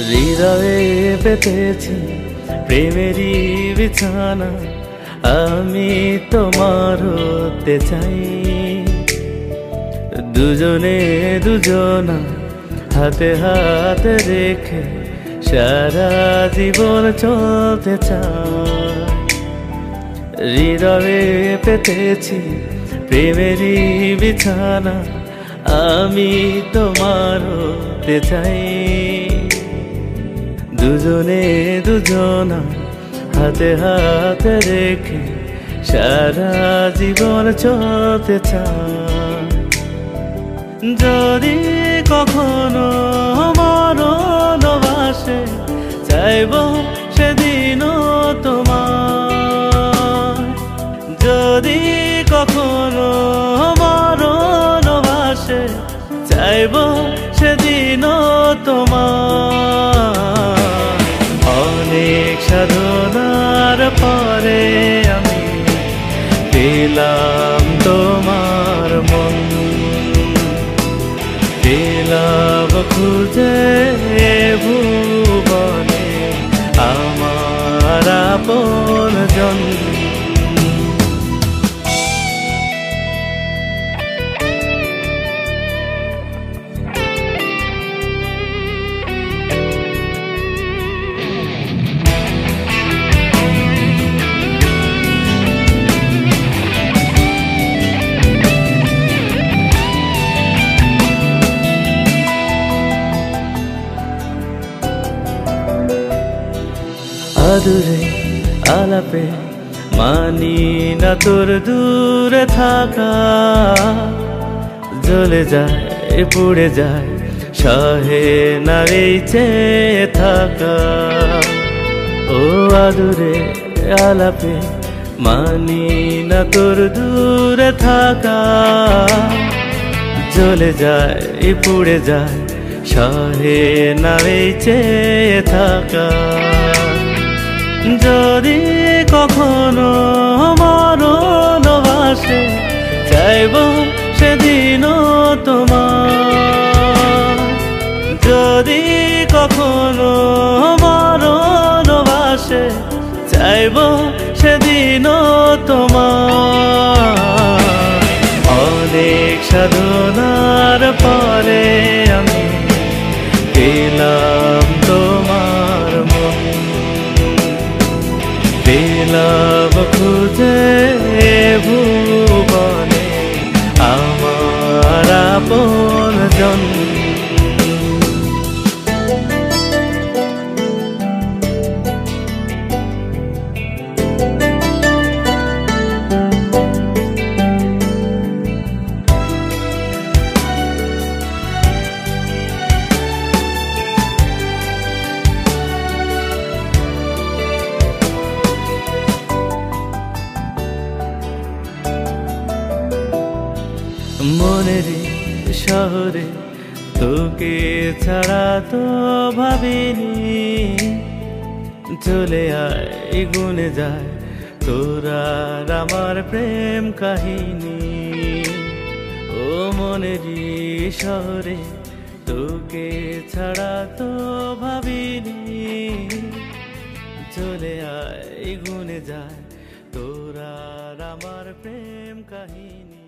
হৃদয়ে পেতেছি প্রেমেরই বিছানা, আমি তোমার হতে চাই। দুজনে দুজনা হাতে হাতে রেখে সারা জীবন চলতে চাই। হৃদয়ে পেতেছি প্রেমেরই বিছানা, আমি তোমার হতে চাই। দুজনে দুজনা হাতে হাতে রেখে সারা জীবন চলতে চাই। যদি কখনো মরণ বাসে চাইব সেদিনও তোমার। যদি কখনো মরণ বাসে চাইব সেদিনও তোমার। অনেক সাধনার পরে আমি পেলাম তোমার মন, পেলাম খুঁজে ভুবনে আমার আপনজন। আদুরে আলাপে মানি না তোর দূরে থাকা, জ্বলে যায় পুড়ে যায় সহে না এই চেয়ে থাকা। ও আদুরে আলাপে মানি না তোর দূরে থাকা, জ্বলে যায় পুড়ে যায় সহে না এই চেয়ে থাকা। যদি কখনো মরণ বাসে চাইব সেদিনও তোমার। যদি কখনো মরণ বাসে চাইব সেদিনও তোমার। অনেক সাধনার পরে আমি পেলাম তোমার মন, পেলাম খুঁজে ভুবনে আমার আপনজন। মনেরই শহরে তোকে ছাড়া তো ভাবিনি, চলে আয় গুনে যায় তোর আর আমার প্রেম কাহিনী। ও মনেরই শহরে তোকে ছাড়া তো ভাবিনি, চলে আয় গুনে যায় তোর আর আমার প্রেম কাহিনী।